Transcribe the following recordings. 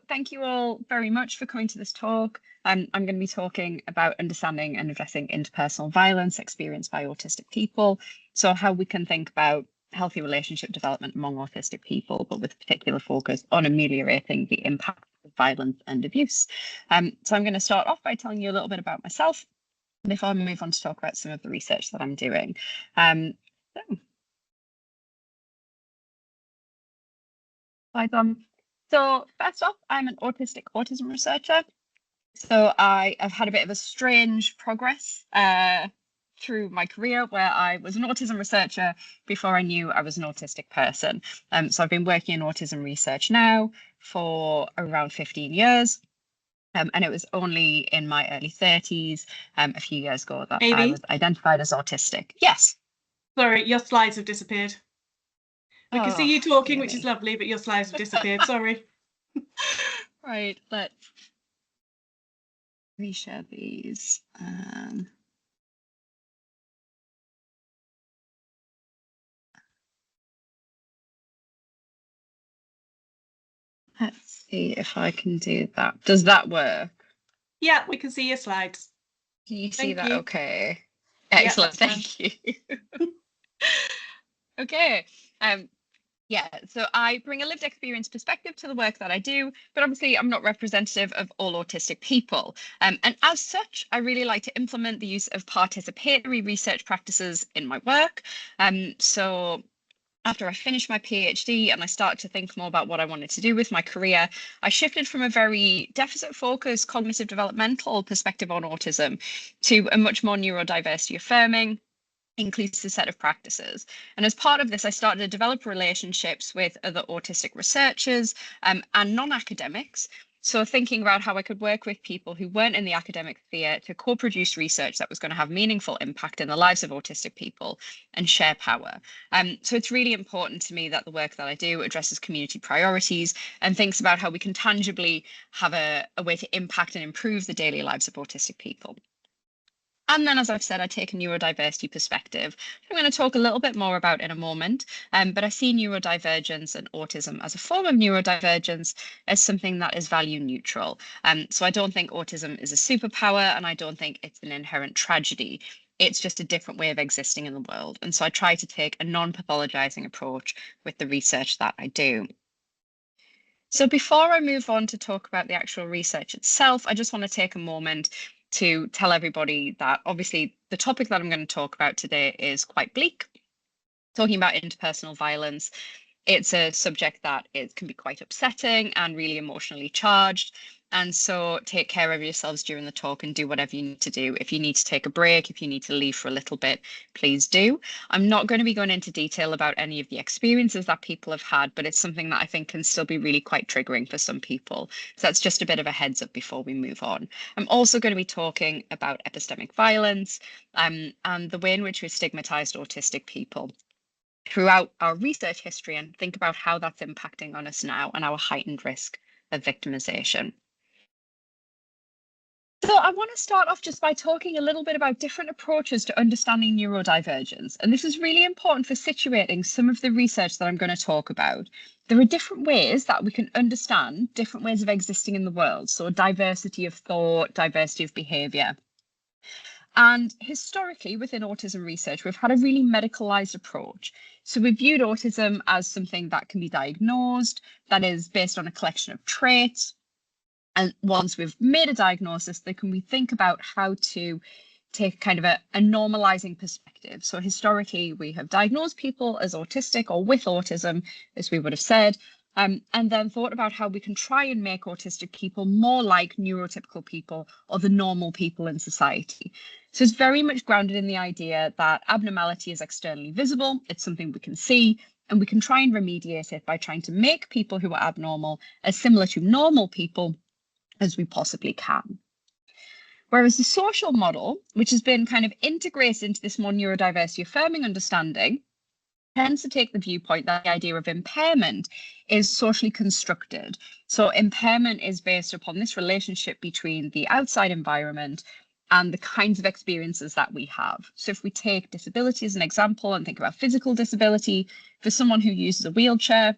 Thank you all very much for coming to this talk. I'm going to be talking about understanding and addressing interpersonal violence experienced by autistic people. So how we can think about healthy relationship development among autistic people, but with particular focus on ameliorating the impact of violence and abuse. So I'm going to start off by telling you a little bit about myself before I move on to talk about some of the research that I'm doing. So first off, I'm an autism researcher. So I have had a bit of a strange progress through my career where I was an autism researcher before I knew I was an autistic person. So I've been working in autism research now for around 15 years. And it was only in my early 30s, a few years ago, that I was identified as autistic. Yes. Sorry, your slides have disappeared. We can see you talking, which is lovely, but your slides have disappeared. Sorry. Right, let's reshare these. Let's see if I can do that. Does that work? Yeah, we can see your slides. Can you see that? Okay. Excellent. Thank you. Okay. Yeah, so I bring a lived experience perspective to the work that I do, but obviously I'm not representative of all autistic people. And as such, I really like to implement the use of participatory research practices in my work. So after I finished my PhD and I started to think more about what I wanted to do with my career, I shifted from a very deficit-focused cognitive developmental perspective on autism to a much more neurodiversity affirming, inclusive set of practices. And as part of this, I started to develop relationships with other autistic researchers and non-academics. So thinking about how I could work with people who weren't in the academic sphere to co-produce research that was going to have meaningful impact in the lives of autistic people and share power. So it's really important to me that the work that I do addresses community priorities and thinks about how we can tangibly have a way to impact and improve the daily lives of autistic people. And then, as I've said, I take a neurodiversity perspective. I'm going to talk a little bit more about in a moment, but I see neurodivergence and autism as a form of neurodivergence as something that is value neutral. So I don't think autism is a superpower, and I don't think it's an inherent tragedy. It's just a different way of existing in the world. And so I try to take a non-pathologizing approach with the research that I do. So before I move on to talk about the actual research itself, I just want to take a moment to tell everybody that obviously the topic that I'm going to talk about today is quite bleak. Talking about interpersonal violence, it's a subject that can be quite upsetting and really emotionally charged. And so take care of yourselves during the talk and do whatever you need to do. If you need to take a break, if you need to leave for a little bit, please do. I'm not going to be going into detail about any of the experiences that people have had, but it's something that I think can still be really quite triggering for some people. So that's just a bit of a heads up before we move on. I'm also going to be talking about epistemic violence and the way in which we've stigmatized autistic people throughout our research history and think about how that's impacting on us now and our heightened risk of victimization. So I want to start off just by talking a little bit about different approaches to understanding neurodivergence. And this is really important for situating some of the research that I'm going to talk about. There are different ways that we can understand different ways of existing in the world. So diversity of thought, diversity of behavior. And historically, within autism research, we've had a really medicalized approach. So we've viewed autism as something that can be diagnosed, that is based on a collection of traits. And once we've made a diagnosis, then can we think about how to take kind of a normalizing perspective. So historically, we have diagnosed people as autistic or with autism, as we would have said, and then thought about how we can try and make autistic people more like neurotypical people or the normal people in society. So it's very much grounded in the idea that abnormality is externally visible. It's something we can see, and we can try and remediate it by trying to make people who are abnormal as similar to normal people as we possibly can. Whereas the social model, which has been kind of integrated into this more neurodiversity affirming understanding, tends to take the viewpoint that the idea of impairment is socially constructed. So impairment is based upon this relationship between the outside environment and the kinds of experiences that we have. So if we take disability as an example and think about physical disability, for someone who uses a wheelchair,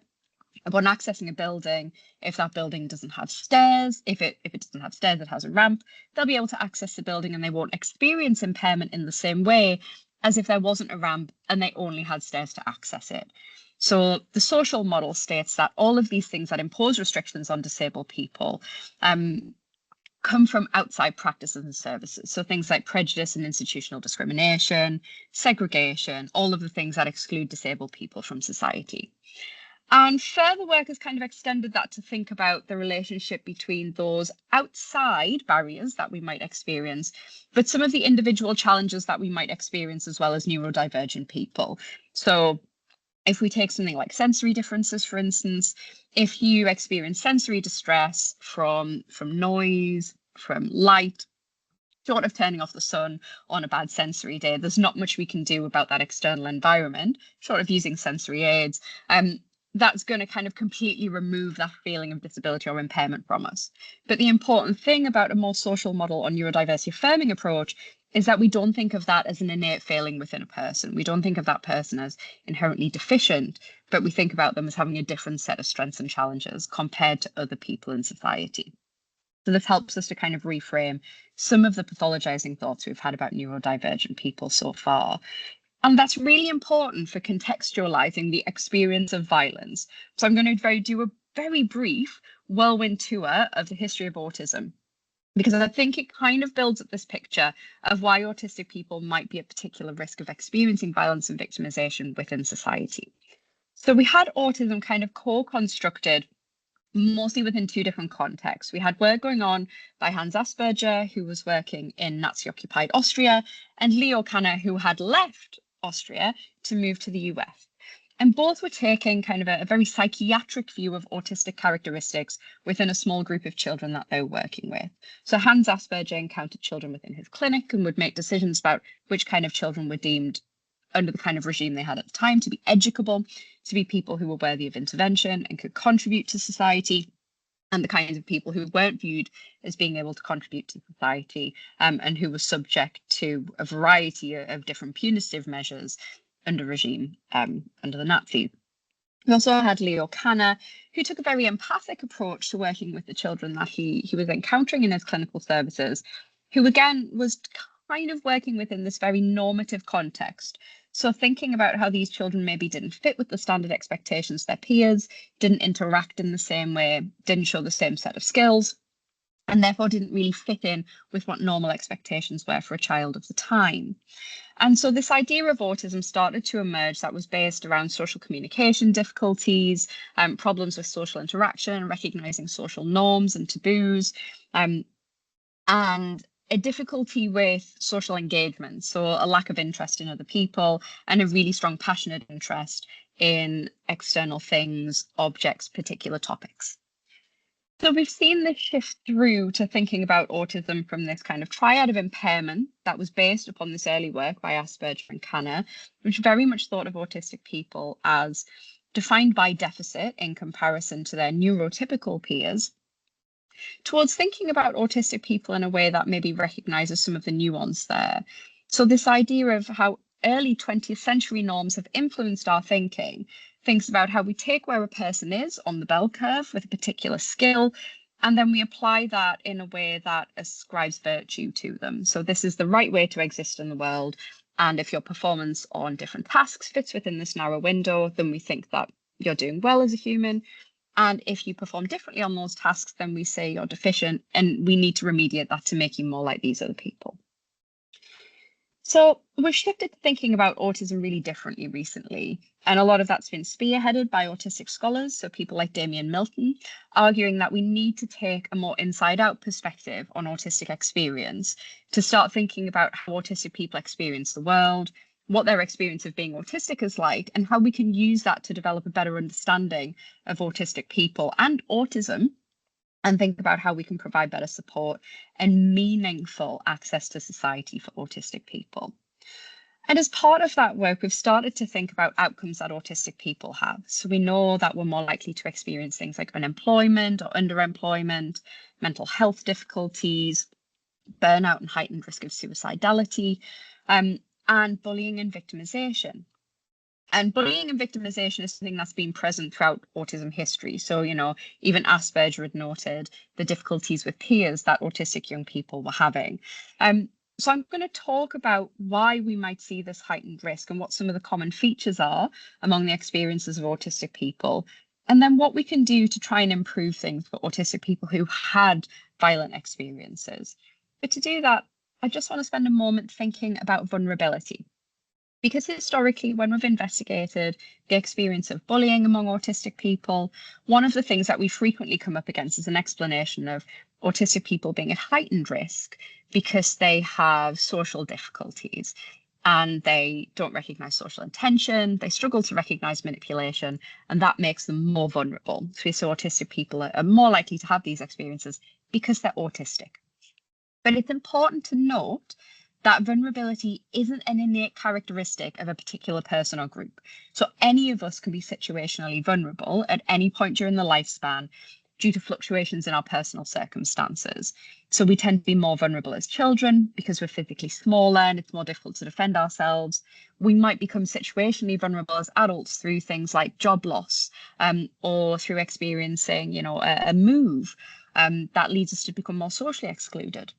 upon accessing a building, if that building doesn't have stairs, if it doesn't have stairs, it has a ramp, they'll be able to access the building and they won't experience impairment in the same way as if there wasn't a ramp and they only had stairs to access it. So the social model states that all of these things that impose restrictions on disabled people come from outside practices and services. So things like prejudice and institutional discrimination, segregation, all of the things that exclude disabled people from society. And further work has kind of extended that to think about the relationship between those outside barriers that we might experience, but some of the individual challenges that we might experience as well as neurodivergent people. So if we take something like sensory differences, for instance, if you experience sensory distress from noise, from light, short of turning off the sun on a bad sensory day, there's not much we can do about that external environment, short of using sensory aids. That's going to kind of completely remove that feeling of disability or impairment from us. But the important thing about a more social model or neurodiversity affirming approach is that we don't think of that as an innate failing within a person. We don't think of that person as inherently deficient, but we think about them as having a different set of strengths and challenges compared to other people in society. So this helps us to kind of reframe some of the pathologizing thoughts we've had about neurodivergent people so far. And that's really important for contextualizing the experience of violence. So I'm going to do a very brief whirlwind tour of the history of autism, because I think it kind of builds up this picture of why autistic people might be at particular risk of experiencing violence and victimization within society. So we had autism kind of co-constructed mostly within two different contexts. We had work going on by Hans Asperger, who was working in Nazi-occupied Austria, and Leo Kanner, who had left Austria to move to the US. And both were taking kind of a very psychiatric view of autistic characteristics within a small group of children that they were working with. So Hans Asperger encountered children within his clinic and would make decisions about which kind of children were deemed, under the kind of regime they had at the time, to be educable, to be people who were worthy of intervention and could contribute to society, and the kinds of people who weren't viewed as being able to contribute to society, and who were subject to a variety of different punitive measures under regime, under the Nazis. We also had Leo Kanner, who took a very empathic approach to working with the children that he was encountering in his clinical services, who again was kind of working within this very normative context. So thinking about how these children maybe didn't fit with the standard expectations of their peers, didn't interact in the same way, didn't show the same set of skills, and therefore didn't really fit in with what normal expectations were for a child of the time. And so this idea of autism started to emerge that was based around social communication difficulties, problems with social interaction, recognizing social norms and taboos, and a difficulty with social engagement, so a lack of interest in other people and a really strong passionate interest in external things, objects, particular topics. So we've seen this shift through to thinking about autism from this kind of triad of impairment that was based upon this early work by Asperger and Kanner, which very much thought of autistic people as defined by deficit in comparison to their neurotypical peers, towards thinking about autistic people in a way that maybe recognizes some of the nuance there. So this idea of how early 20th century norms have influenced our thinking, thinks about how we take where a person is on the bell curve with a particular skill, and then we apply that in a way that ascribes virtue to them. So this is the right way to exist in the world. And if your performance on different tasks fits within this narrow window, then we think that you're doing well as a human. And if you perform differently on those tasks, then we say you're deficient and we need to remediate that to make you more like these other people. So we've shifted to thinking about autism really differently recently. And a lot of that's been spearheaded by autistic scholars, so people like Damien Milton, arguing that we need to take a more inside-out perspective on autistic experience to start thinking about how autistic people experience the world, what their experience of being autistic is like, and how we can use that to develop a better understanding of autistic people and autism, and think about how we can provide better support and meaningful access to society for autistic people. And as part of that work, we've started to think about outcomes that autistic people have. So we know that we're more likely to experience things like unemployment or underemployment, mental health difficulties, burnout and heightened risk of suicidality, and bullying and victimization. And bullying and victimization is something that's been present throughout autism history. So, even Asperger had noted the difficulties with peers that autistic young people were having. So I'm going to talk about why we might see this heightened risk and what some of the common features are among the experiences of autistic people, and then what we can do to try and improve things for autistic people who had violent experiences. But to do that, I just want to spend a moment thinking about vulnerability. Because historically, when we've investigated the experience of bullying among autistic people, one of the things that we frequently come up against is an explanation of autistic people being at heightened risk because they have social difficulties and they don't recognize social intention, they struggle to recognize manipulation, and that makes them more vulnerable. So we say autistic people are more likely to have these experiences because they're autistic. But it's important to note that vulnerability isn't an innate characteristic of a particular person or group. So any of us can be situationally vulnerable at any point during the lifespan due to fluctuations in our personal circumstances. So we tend to be more vulnerable as children because we're physically smaller and it's more difficult to defend ourselves. We might become situationally vulnerable as adults through things like job loss, or through experiencing, a move that leads us to become more socially excluded.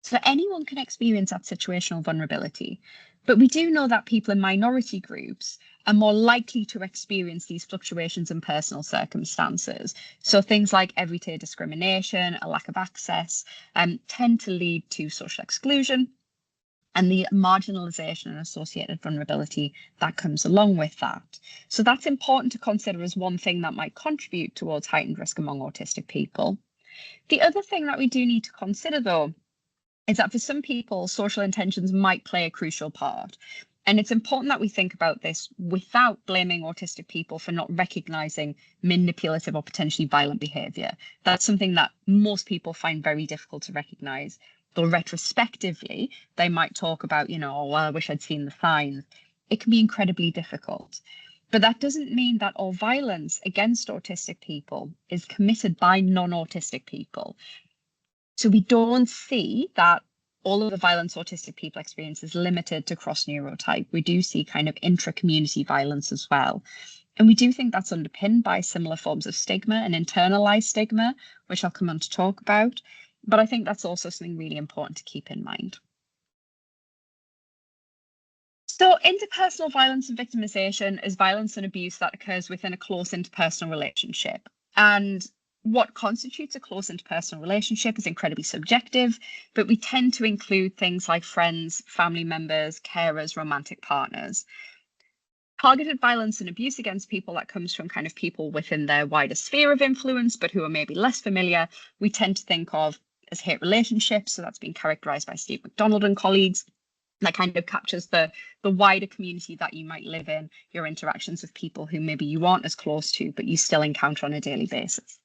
So anyone can experience that situational vulnerability, but we do know that people in minority groups are more likely to experience these fluctuations in personal circumstances. So things like everyday discrimination, a lack of access, tend to lead to social exclusion and the marginalisation and associated vulnerability that comes along with that. So that's important to consider as one thing that might contribute towards heightened risk among autistic people. The other thing that we do need to consider, though, is that for some people, social intentions might play a crucial part. And it's important that we think about this without blaming autistic people for not recognizing manipulative or potentially violent behavior. That's something that most people find very difficult to recognize. Though retrospectively, they might talk about, oh, well, I wish I'd seen the signs. It can be incredibly difficult. But that doesn't mean that all violence against autistic people is committed by non-autistic people. So we don't see that all of the violence autistic people experience is limited to cross neurotype. We do see kind of intra-community violence as well. And we do think that's underpinned by similar forms of stigma and internalized stigma, which I'll come on to talk about. But I think that's also something really important to keep in mind. So interpersonal violence and victimization is violence and abuse that occurs within a close interpersonal relationship. And what constitutes a close interpersonal relationship is incredibly subjective, but we tend to include things like friends, family members, carers, romantic partners. Targeted violence and abuse against people that comes from kind of people within their wider sphere of influence, but who are maybe less familiar, we tend to think of as hate relationships. So that's been characterized by Steve McDonald and colleagues. That kind of captures the wider community that you might live in, your interactions with people who maybe you aren't as close to, but you still encounter on a daily basis.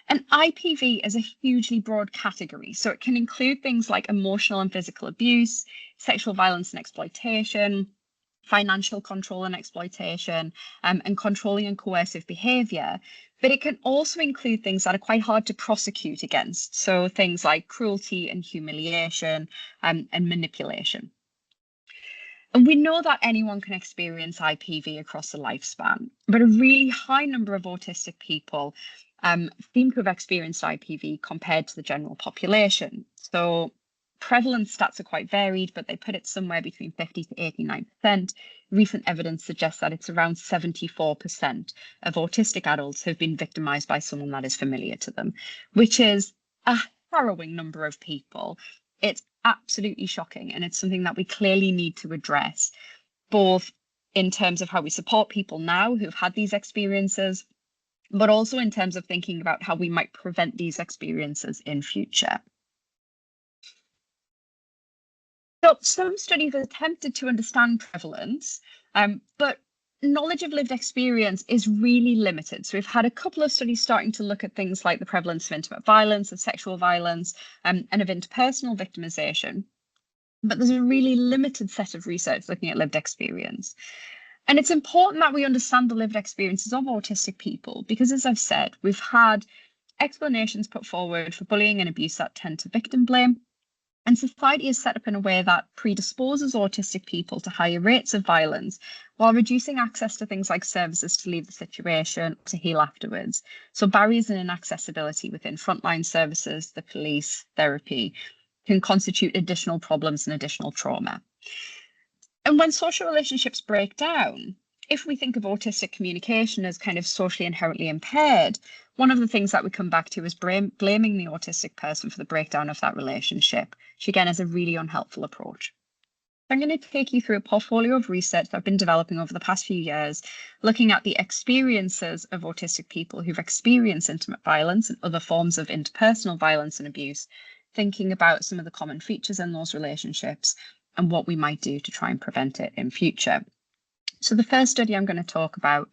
And IPV is a hugely broad category, so it can include things like emotional and physical abuse, sexual violence and exploitation, financial control and exploitation, and controlling and coercive behaviour. But it can also include things that are quite hard to prosecute against, so things like cruelty and humiliation, and manipulation. And we know that anyone can experience IPV across the lifespan, but a really high number of autistic people seem to have experienced IPV compared to the general population. So prevalence stats are quite varied, but they put it somewhere between 50 to 89%. Recent evidence suggests that it's around 74% of autistic adults have been victimized by someone that is familiar to them, which is a harrowing number of people. It's absolutely shocking, and it's something that we clearly need to address, both in terms of how we support people now who've had these experiences, but also in terms of thinking about how we might prevent these experiences in future. So some studies have attempted to understand prevalence, but knowledge of lived experience is really limited. So we've had a couple of studies starting to look at things like the prevalence of intimate violence, of sexual violence, and of interpersonal victimization. But there's a really limited set of research looking at lived experience. And it's important that we understand the lived experiences of autistic people, because as I've said, we've had explanations put forward for bullying and abuse that tend to victim blame. And society is set up in a way that predisposes autistic people to higher rates of violence while reducing access to things like services to leave the situation, to heal afterwards. So barriers and inaccessibility within frontline services, the police, therapy, can constitute additional problems and additional trauma. And when social relationships break down, if we think of autistic communication as kind of socially inherently impaired, one of the things that we come back to is blaming the autistic person for the breakdown of that relationship, which again is a really unhelpful approach. I'm going to take you through a portfolio of research that I've been developing over the past few years, looking at the experiences of autistic people who've experienced intimate violence and other forms of interpersonal violence and abuse, thinking about some of the common features in those relationships and what we might do to try and prevent it in future. So the first study I'm going to talk about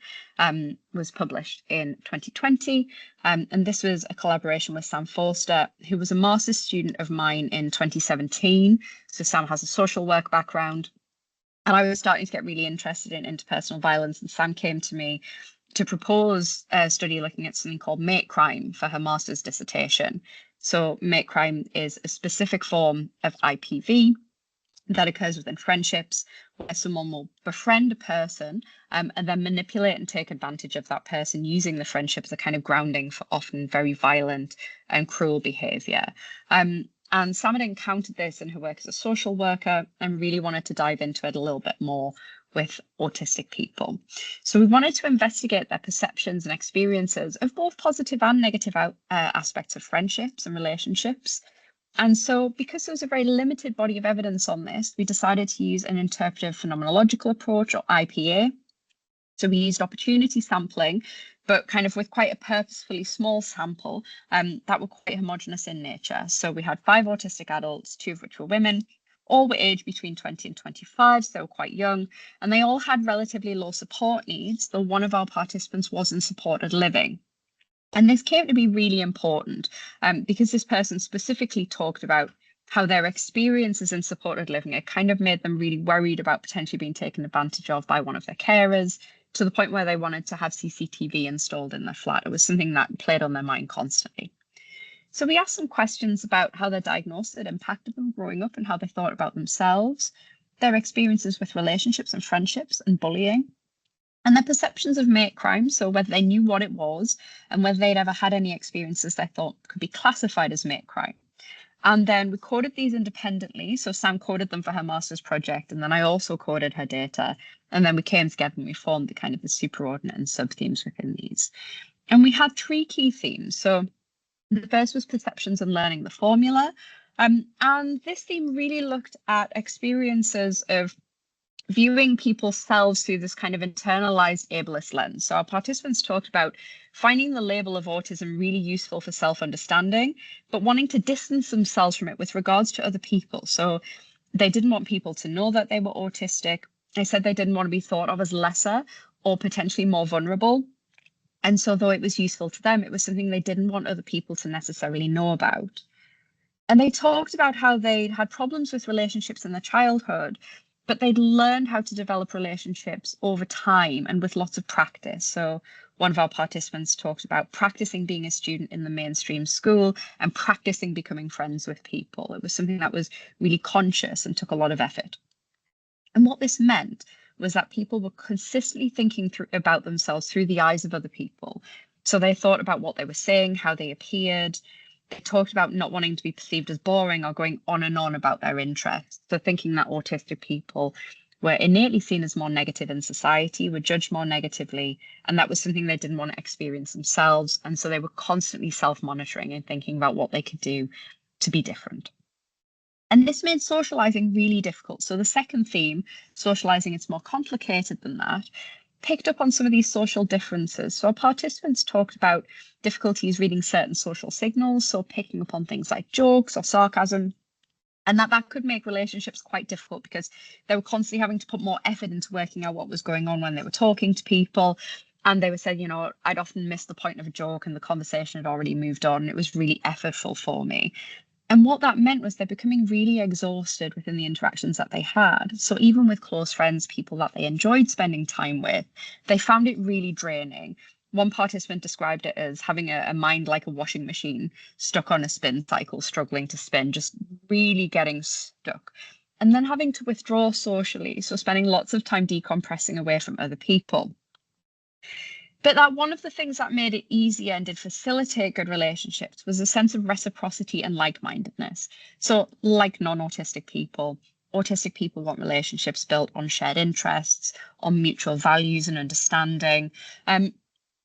was published in 2020, and this was a collaboration with Sam Forster, who was a master's student of mine in 2017. So Sam has a social work background, and I was starting to get really interested in interpersonal violence, and Sam came to me to propose a study looking at something called mate crime for her master's dissertation. So mate crime is a specific form of IPV that occurs within friendships, where someone will befriend a person and then manipulate and take advantage of that person, using the friendship as a kind of grounding for often very violent and cruel behaviour. And Sam had encountered this in her work as a social worker and really wanted to dive into it a little bit more with autistic people. So we wanted to investigate their perceptions and experiences of both positive and negative aspects of friendships and relationships. And so, because there was a very limited body of evidence on this, we decided to use an interpretive phenomenological approach, or IPA. So we used opportunity sampling, but kind of with quite a purposefully small sample that were quite homogenous in nature. So we had 5 autistic adults, 2 of which were women. All were aged between 20 and 25, so they were quite young, and they all had relatively low support needs, though one of our participants was in supported living. And this came to be really important because this person specifically talked about how their experiences in supported living had kind of made them really worried about potentially being taken advantage of by one of their carers, to the point where they wanted to have CCTV installed in their flat. It was something that played on their mind constantly. So we asked some questions about how their diagnosis had impacted them growing up and how they thought about themselves, their experiences with relationships and friendships and bullying, and their perceptions of mate crime, so whether they knew what it was and whether they'd ever had any experiences they thought could be classified as mate crime. And then we coded these independently. So Sam coded them for her master's project, and then I also coded her data. And then we came together and we formed the kind of the superordinate and sub-themes within these. And we had 3 key themes. So the first was perceptions and learning the formula. And this theme really looked at experiences of viewing people's selves through this kind of internalized ableist lens. So our participants talked about finding the label of autism really useful for self-understanding, but wanting to distance themselves from it with regards to other people. So they didn't want people to know that they were autistic. They said they didn't want to be thought of as lesser or potentially more vulnerable. And so though it was useful to them, it was something they didn't want other people to necessarily know about. And they talked about how they'd had problems with relationships in their childhood, but they'd learned how to develop relationships over time and with lots of practice. So one of our participants talked about practicing being a student in the mainstream school and practicing becoming friends with people. It was something that was really conscious and took a lot of effort. And what this meant was that people were consistently thinking about themselves through the eyes of other people. So they thought about what they were saying, how they appeared. They talked about not wanting to be perceived as boring or going on and on about their interests. So thinking that autistic people were innately seen as more negative in society, were judged more negatively, and that was something they didn't want to experience themselves. And so they were constantly self-monitoring and thinking about what they could do to be different. And this made socializing really difficult. So the second theme, socializing, it's more complicated than that, picked up on some of these social differences. So our participants talked about difficulties reading certain social signals, so picking up on things like jokes or sarcasm, and that could make relationships quite difficult because they were constantly having to put more effort into working out what was going on when they were talking to people. And they were saying, I'd often miss the point of a joke and the conversation had already moved on. It was really effortful for me. And what that meant was they're becoming really exhausted within the interactions that they had. So even with close friends, people that they enjoyed spending time with, they found it really draining. One participant described it as having a mind like a washing machine stuck on a spin cycle, struggling to spin, just really getting stuck, and then having to withdraw socially, so spending lots of time decompressing away from other people. But that one of the things that made it easier and did facilitate good relationships was a sense of reciprocity and like-mindedness. So, like non-autistic people, autistic people want relationships built on shared interests, on mutual values and understanding.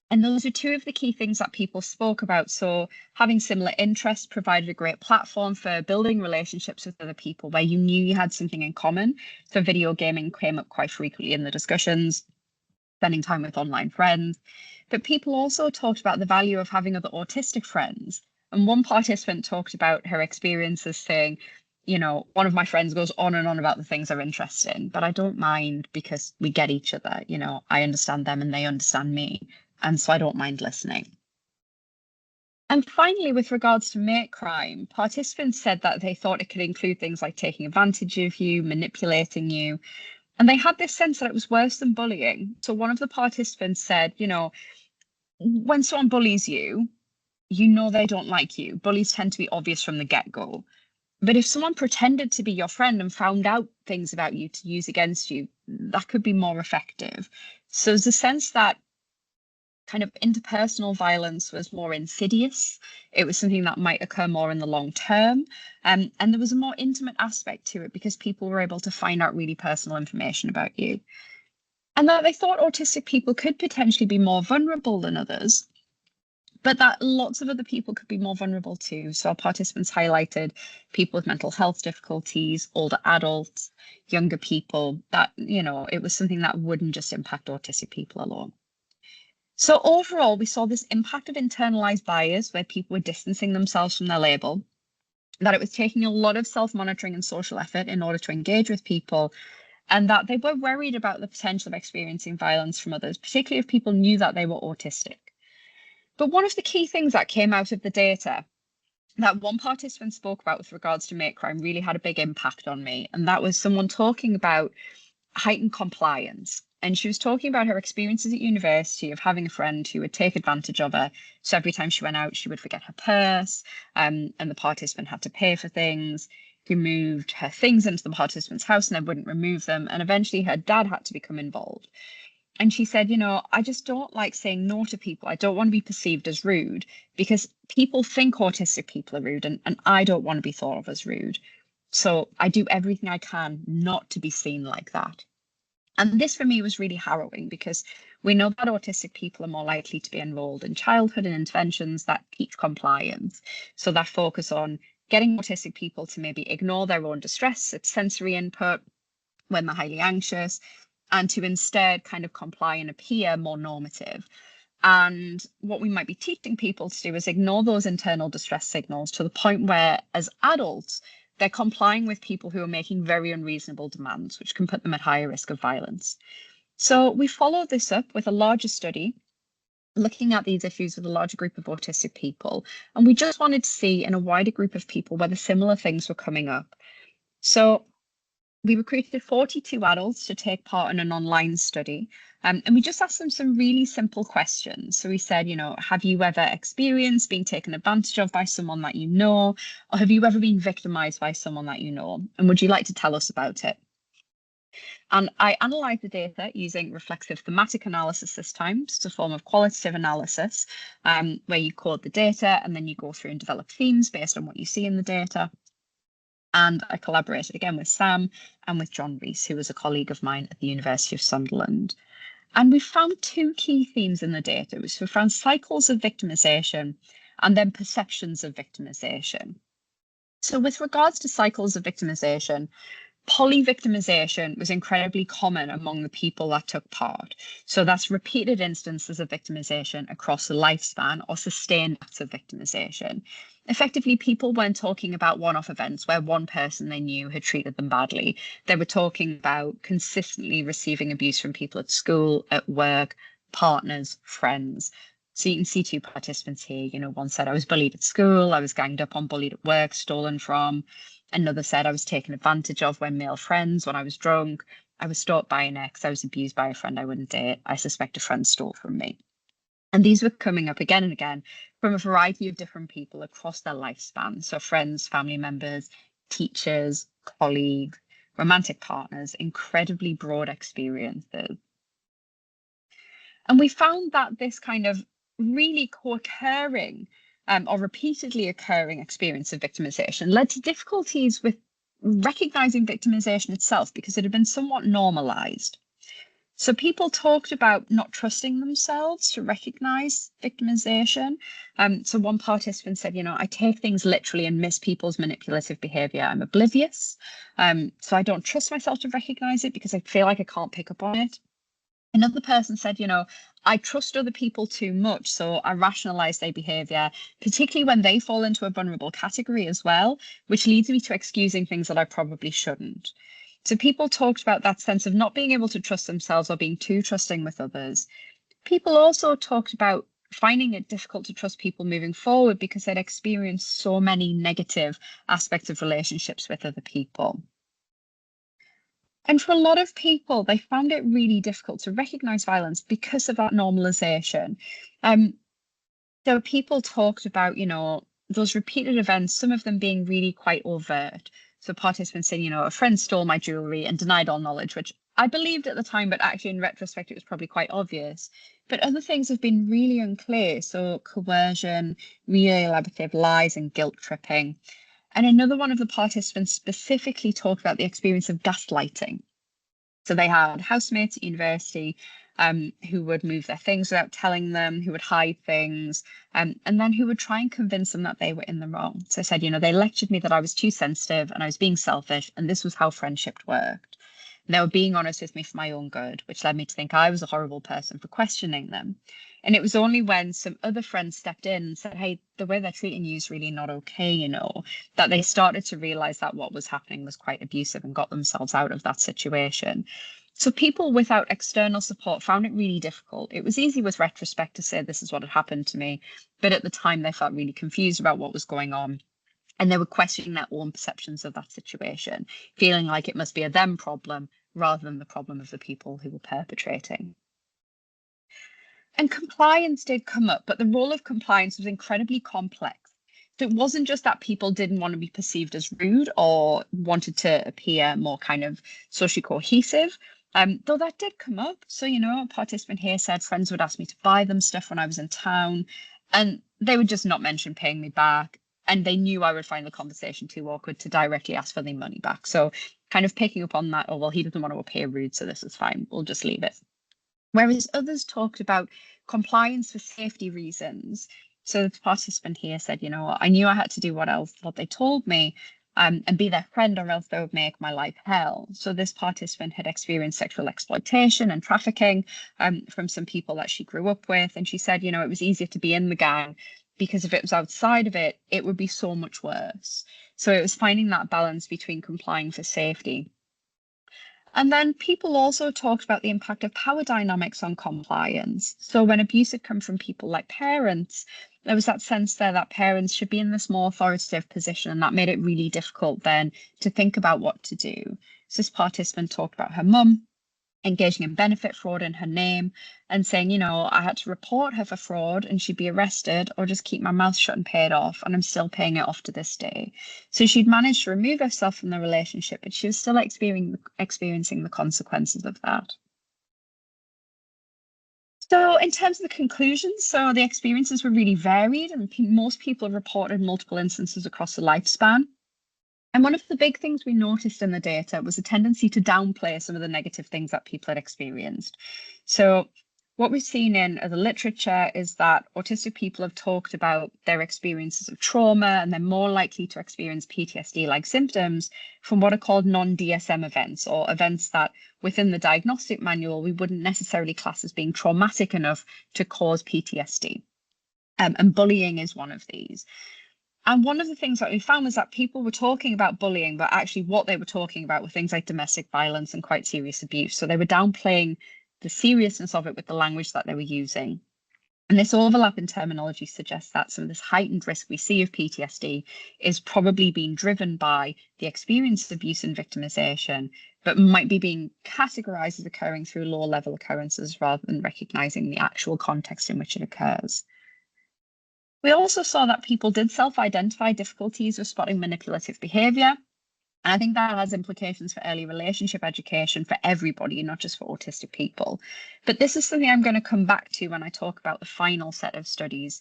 And those are two of the key things that people spoke about. So having similar interests provided a great platform for building relationships with other people where you knew you had something in common. So video gaming came up quite frequently in the discussions, spending time with online friends. But people also talked about the value of having other autistic friends. And one participant talked about her experiences saying, one of my friends goes on and on about the things they're interested in, but I don't mind because we get each other. I understand them and they understand me. And so I don't mind listening. And finally, with regards to mate crime, participants said that they thought it could include things like taking advantage of you, manipulating you. And they had this sense that it was worse than bullying. So one of the participants said, when someone bullies you, they don't like you. Bullies tend to be obvious from the get-go. But if someone pretended to be your friend and found out things about you to use against you, that could be more effective. So there's a sense that kind of interpersonal violence was more insidious. It was something that might occur more in the long term. And there was a more intimate aspect to it because people were able to find out really personal information about you. And that they thought autistic people could potentially be more vulnerable than others, but that lots of other people could be more vulnerable too. So our participants highlighted people with mental health difficulties, older adults, younger people, that, it was something that wouldn't just impact autistic people alone. So overall, we saw this impact of internalized bias where people were distancing themselves from their label, that it was taking a lot of self-monitoring and social effort in order to engage with people, and that they were worried about the potential of experiencing violence from others, particularly if people knew that they were autistic. But one of the key things that came out of the data that one participant spoke about with regards to mate crime really had a big impact on me, and that was someone talking about heightened compliance. And she was talking about her experiences at university of having a friend who would take advantage of her. So every time she went out, she would forget her purse, and the participant had to pay for things. Who moved her things into the participant's house and they wouldn't remove them. And eventually her dad had to become involved. And she said, I just don't like saying no to people. I don't want to be perceived as rude because people think autistic people are rude and I don't want to be thought of as rude. So I do everything I can not to be seen like that. And this for me was really harrowing because we know that autistic people are more likely to be enrolled in childhood and interventions that teach compliance. So that focus on getting autistic people to maybe ignore their own distress at sensory input when they're highly anxious, and to instead kind of comply and appear more normative. And what we might be teaching people to do is ignore those internal distress signals to the point where, as adults, they're complying with people who are making very unreasonable demands, which can put them at higher risk of violence. So we followed this up with a larger study looking at these issues with a larger group of autistic people. And we just wanted to see in a wider group of people whether similar things were coming up. So we recruited 42 adults to take part in an online study. And we just asked them some really simple questions. So we said, have you ever experienced being taken advantage of by someone that you know? Or have you ever been victimized by someone that you know? And would you like to tell us about it? And I analysed the data using reflexive thematic analysis this time, just a form of qualitative analysis, where you code the data and then you go through and develop themes based on what you see in the data. And I collaborated again with Sam and with John Rees, who was a colleague of mine at the University of Sunderland. And we found two key themes in the data. We found cycles of victimization and then perceptions of victimization. So with regards to cycles of victimization, polyvictimization was incredibly common among the people that took part. So that's repeated instances of victimization across the lifespan or sustained acts of victimization. Effectively, people weren't talking about one-off events where one person they knew had treated them badly. They were talking about consistently receiving abuse from people at school, at work, partners, friends. So you can see two participants here. One said, I was bullied at school, I was ganged up on, bullied at work, stolen from. Another said, I was taken advantage of when male friends, when I was drunk. I was stalked by an ex, I was abused by a friend I wouldn't date. I suspect a friend stole from me. And these were coming up again and again from a variety of different people across their lifespan. So friends, family members, teachers, colleagues, romantic partners, incredibly broad experiences. And we found that this kind of really co-occurring or repeatedly occurring experience of victimization led to difficulties with recognizing victimization itself because it had been somewhat normalized. So people talked about not trusting themselves to recognize victimization. So one participant said, I take things literally and miss people's manipulative behavior. I'm oblivious. So I don't trust myself to recognize it because I feel like I can't pick up on it. Another person said, I trust other people too much, so I rationalize their behavior, particularly when they fall into a vulnerable category as well, which leads me to excusing things that I probably shouldn't. So people talked about that sense of not being able to trust themselves or being too trusting with others. People also talked about finding it difficult to trust people moving forward because they'd experienced so many negative aspects of relationships with other people. And for a lot of people, they found it really difficult to recognize violence because of that normalization. So people talked about, those repeated events, some of them being really quite overt. So participants saying, a friend stole my jewelry and denied all knowledge, which I believed at the time, but actually in retrospect, it was probably quite obvious. But other things have been really unclear. So coercion, really elaborative lies and guilt tripping. And another one of the participants specifically talked about the experience of gaslighting. So they had housemates at university who would move their things without telling them, who would hide things, and then who would try and convince them that they were in the wrong. So I said, they lectured me that I was too sensitive and I was being selfish, and this was how friendship worked. And they were being honest with me for my own good, which led me to think I was a horrible person for questioning them. And it was only when some other friends stepped in and said, hey, the way they're treating you is really not okay, that they started to realize that what was happening was quite abusive and got themselves out of that situation. So people without external support found it really difficult. It was easy with retrospect to say this is what had happened to me, but at the time they felt really confused about what was going on. And they were questioning their own perceptions of that situation, feeling like it must be a them problem rather than the problem of the people who were perpetrating. And compliance did come up, but the role of compliance was incredibly complex. So it wasn't just that people didn't want to be perceived as rude or wanted to appear more kind of socially cohesive, though that did come up. So, a participant here said friends would ask me to buy them stuff when I was in town, and they would just not mention paying me back. And they knew I would find the conversation too awkward to directly ask for the money back. So kind of picking up on that, oh, well, he doesn't want to appear rude, so this is fine. We'll just leave it. Whereas others talked about compliance for safety reasons. So the participant here said, I knew I had to do what they told me and be their friend or else they would make my life hell. So this participant had experienced sexual exploitation and trafficking from some people that she grew up with. And she said, it was easier to be in the gang because if it was outside of it, it would be so much worse. So it was finding that balance between complying for safety. And then people also talked about the impact of power dynamics on compliance. So when abuse had come from people like parents, there was that sense there that parents should be in this more authoritative position, and that made it really difficult then to think about what to do. So this participant talked about her mum engaging in benefit fraud in her name and saying, I had to report her for fraud and she'd be arrested or just keep my mouth shut and pay it off. And I'm still paying it off to this day. So she'd managed to remove herself from the relationship, but she was still experiencing the consequences of that. So in terms of the conclusions, so the experiences were really varied and most people reported multiple instances across the lifespan. And one of the big things we noticed in the data was a tendency to downplay some of the negative things that people had experienced. So what we've seen in the literature is that autistic people have talked about their experiences of trauma, and they're more likely to experience PTSD-like symptoms from what are called non-DSM events, or events that within the diagnostic manual, we wouldn't necessarily class as being traumatic enough to cause PTSD. And bullying is one of these. And one of the things that we found was that people were talking about bullying, but actually what they were talking about were things like domestic violence and quite serious abuse. So they were downplaying the seriousness of it with the language that they were using. And this overlap in terminology suggests that some of this heightened risk we see of PTSD is probably being driven by the experience of abuse and victimization, but might be being categorized as occurring through low-level occurrences rather than recognizing the actual context in which it occurs. We also saw that people did self-identify difficulties with spotting manipulative behavior. And I think that has implications for early relationship education for everybody, not just for autistic people. But this is something I'm going to come back to when I talk about the final set of studies,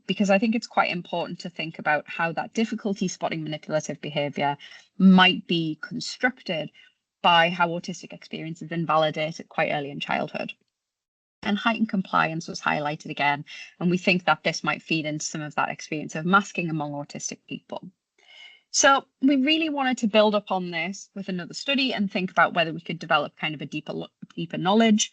because I think it's quite important to think about how that difficulty spotting manipulative behaviour might be constructed by how autistic experience is invalidated quite early in childhood. And heightened compliance was highlighted again, and we think that this might feed into some of that experience of masking among autistic people. So we really wanted to build upon this with another study and think about whether we could develop kind of a deeper knowledge,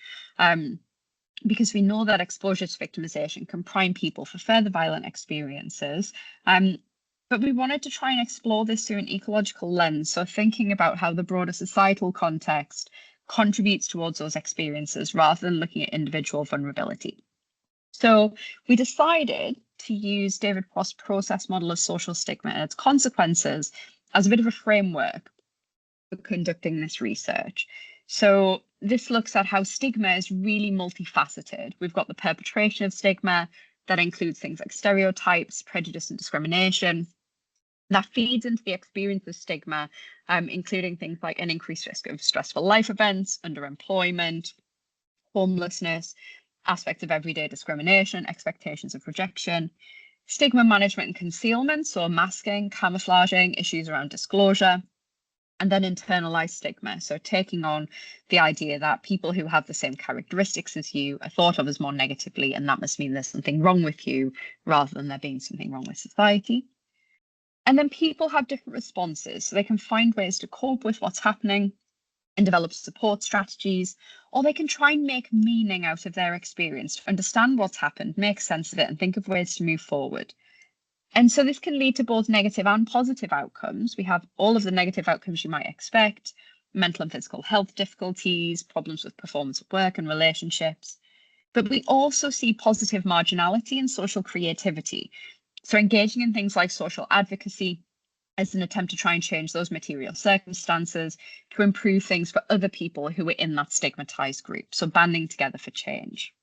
because we know that exposure to victimization can prime people for further violent experiences. But we wanted to try and explore this through an ecological lens, so thinking about how the broader societal context contributes towards those experiences rather than looking at individual vulnerability. So we decided to use David Frost's process model of social stigma and its consequences as a bit of a framework for conducting this research. So this looks at how stigma is really multifaceted. We've got the perpetration of stigma that includes things like stereotypes, prejudice and discrimination. That feeds into the experience of stigma, including things like an increased risk of stressful life events, underemployment, homelessness, aspects of everyday discrimination, expectations of rejection, stigma management and concealment, so masking, camouflaging, issues around disclosure, and then internalized stigma, so taking on the idea that people who have the same characteristics as you are thought of as more negatively, and that must mean there's something wrong with you rather than there being something wrong with society. And then people have different responses, so they can find ways to cope with what's happening and develop support strategies, or they can try and make meaning out of their experience, to understand what's happened, make sense of it, and think of ways to move forward. And so this can lead to both negative and positive outcomes. We have all of the negative outcomes you might expect: mental and physical health difficulties, problems with performance at work and relationships. But we also see positive marginality and social creativity. So engaging in things like social advocacy as an attempt to try and change those material circumstances to improve things for other people who are in that stigmatized group. So banding together for change.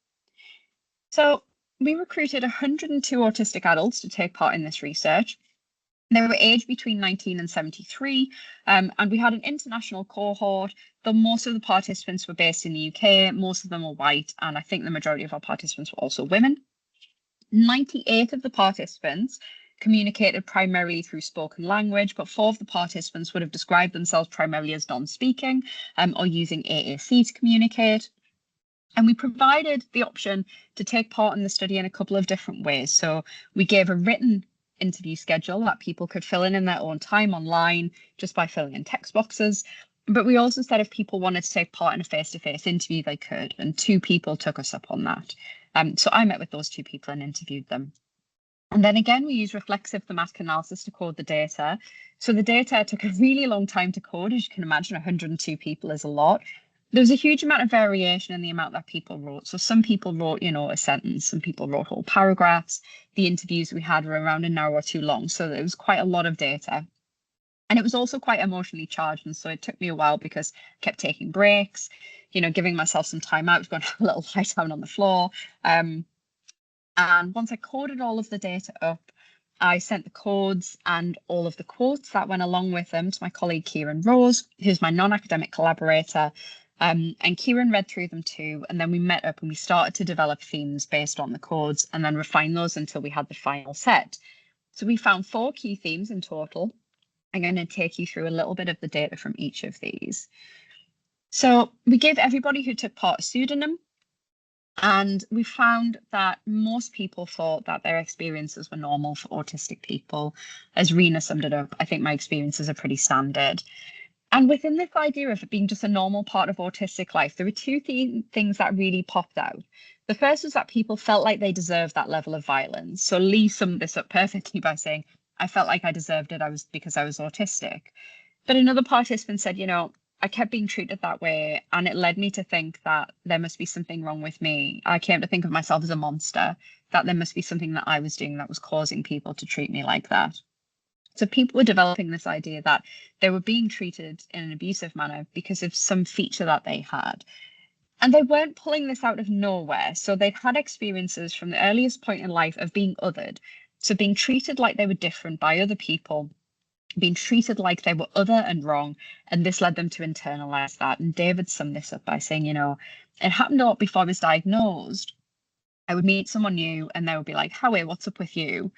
So we recruited 102 autistic adults to take part in this research. They were aged between 19 and 73, and we had an international cohort, though most of the participants were based in the UK, most of them were white, and I think the majority of our participants were also women. 98 of the participants communicated primarily through spoken language, but 4 of the participants would have described themselves primarily as non-speaking or using AAC to communicate. And we provided the option to take part in the study in a couple of different ways. So we gave a written interview schedule that people could fill in their own time online just by filling in text boxes. But we also said if people wanted to take part in a face-to-face interview, they could. And 2 people took us up on that. So I met with those 2 people and interviewed them. And then again, we use reflexive thematic analysis to code the data. So the data took a really long time to code. As you can imagine, 102 people is a lot. There was a huge amount of variation in the amount that people wrote. So some people wrote, a sentence, some people wrote whole paragraphs. The interviews we had were around an hour or 2 long. So it was quite a lot of data. And it was also quite emotionally charged. And so it took me a while because I kept taking breaks, giving myself some time out, going to have a little lie down on the floor. And once I coded all of the data up, I sent the codes and all of the quotes that went along with them to my colleague Kieran Rose, who's my non-academic collaborator. And Kieran read through them too. And then we met up and we started to develop themes based on the codes and then refine those until we had the final set. So we found 4 key themes in total. I'm going to take you through a little bit of the data from each of these. So we gave everybody who took part a pseudonym. And we found that most people thought that their experiences were normal for autistic people. As Rena summed it up, I think my experiences are pretty standard. And within this idea of it being just a normal part of autistic life, there were 2 things that really popped out. The first was that people felt like they deserved that level of violence. So Lee summed this up perfectly by saying, I felt like I deserved it because I was autistic. But another participant said, I kept being treated that way, and it led me to think that there must be something wrong with me. I came to think of myself as a monster, that there must be something that I was doing that was causing people to treat me like that. So people were developing this idea that they were being treated in an abusive manner because of some feature that they had. And they weren't pulling this out of nowhere. So they'd had experiences from the earliest point in life of being othered. So being treated like they were different by other people being treated like they were other and wrong, and this led them to internalize that. And David summed this up by saying, it happened a lot before I was diagnosed. I would meet someone new and they would be like, Howie, what's up with you?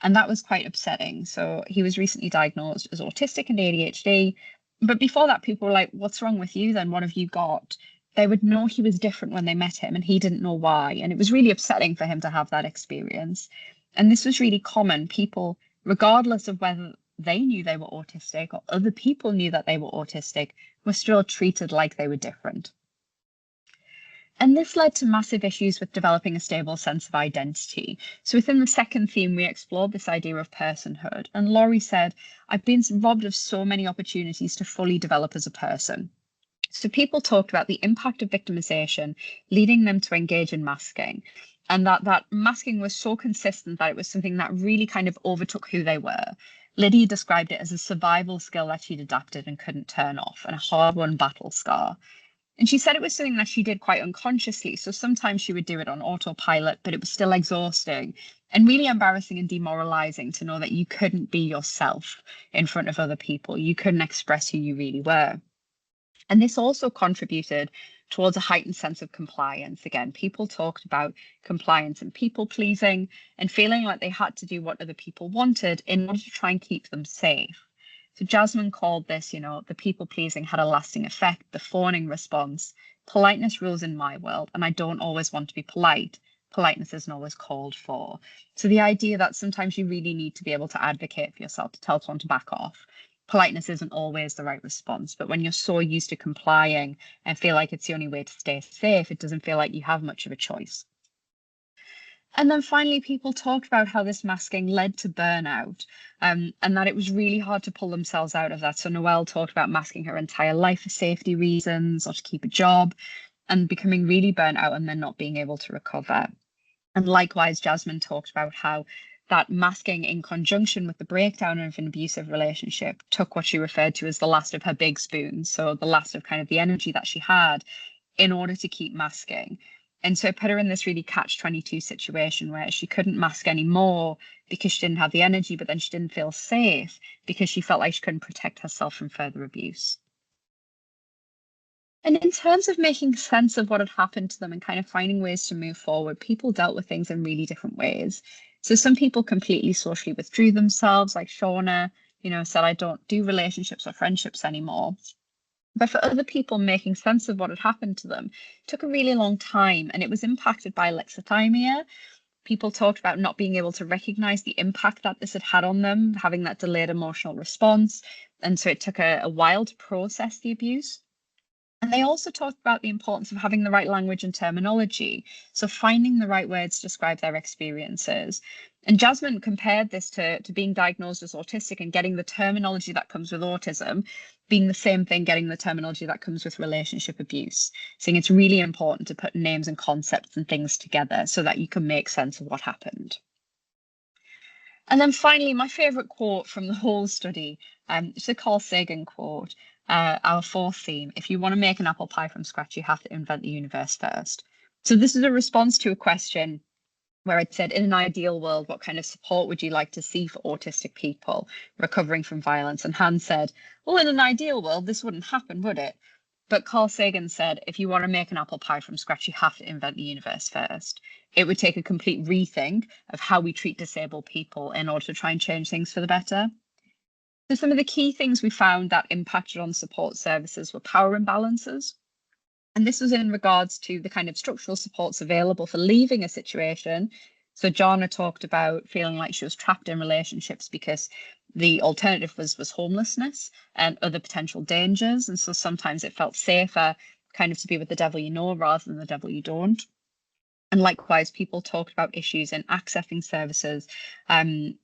And that was quite upsetting. So he was recently diagnosed as autistic and ADHD. But before that, people were like, what's wrong with you then? What have you got? They would know he was different when they met him and he didn't know why. And it was really upsetting for him to have that experience. And this was really common. People, regardless of whether they knew they were autistic or other people knew that they were autistic, were still treated like they were different. And this led to massive issues with developing a stable sense of identity. So within the second theme, we explored this idea of personhood. And Laurie said, I've been robbed of so many opportunities to fully develop as a person. So people talked about the impact of victimization, leading them to engage in masking. And that masking was so consistent that it was something that really kind of overtook who they were. Lydia described it as a survival skill that she'd adapted and couldn't turn off, and a hard-won battle scar. And she said it was something that she did quite unconsciously. So sometimes she would do it on autopilot, but it was still exhausting and really embarrassing and demoralizing to know that you couldn't be yourself in front of other people. You couldn't express who you really were. And this also contributed towards a heightened sense of compliance. Again, people talked about compliance and people pleasing and feeling like they had to do what other people wanted in order to try and keep them safe. So Jasmine called this, the people pleasing had a lasting effect, the fawning response. Politeness rules in my world, and I don't always want to be polite. Politeness isn't always called for. So the idea that sometimes you really need to be able to advocate for yourself, to tell someone to back off. Politeness isn't always the right response, but when you're so used to complying and feel like it's the only way to stay safe, it doesn't feel like you have much of a choice. And then finally, people talked about how this masking led to burnout, and that it was really hard to pull themselves out of that. So Noelle talked about masking her entire life for safety reasons or to keep a job and becoming really burnt out and then not being able to recover. And likewise, Jasmine talked about how that masking in conjunction with the breakdown of an abusive relationship took what she referred to as the last of her big spoons, so the last of kind of the energy that she had in order to keep masking. And so it put her in this really catch-22 situation where she couldn't mask anymore because she didn't have the energy, but then she didn't feel safe because she felt like she couldn't protect herself from further abuse. And in terms of making sense of what had happened to them and kind of finding ways to move forward, people dealt with things in really different ways. So some people completely socially withdrew themselves, like Shauna, said, I don't do relationships or friendships anymore. But for other people, making sense of what had happened to them took a really long time, and it was impacted by alexithymia. People talked about not being able to recognize the impact that this had on them, having that delayed emotional response. And so it took a while to process the abuse. And they also talked about the importance of having the right language and terminology. So finding the right words to describe their experiences. And Jasmine compared this to being diagnosed as autistic and getting the terminology that comes with autism being the same thing, getting the terminology that comes with relationship abuse. Saying it's really important to put names and concepts and things together so that you can make sense of what happened. And then finally, my favorite quote from the whole study, it's a Carl Sagan quote. Our fourth theme, if you want to make an apple pie from scratch, you have to invent the universe first. So this is a response to a question where it said, in an ideal world, what kind of support would you like to see for autistic people recovering from violence? And Hans said, well, in an ideal world, this wouldn't happen, would it? But Carl Sagan said, if you want to make an apple pie from scratch, you have to invent the universe first. It would take a complete rethink of how we treat disabled people in order to try and change things for the better. So some of the key things we found that impacted on support services were power imbalances. And this was in regards to the kind of structural supports available for leaving a situation. So Jana talked about feeling like she was trapped in relationships because the alternative was homelessness and other potential dangers. And so sometimes it felt safer kind of to be with the devil you know rather than the devil you don't. And likewise, people talked about issues in accessing services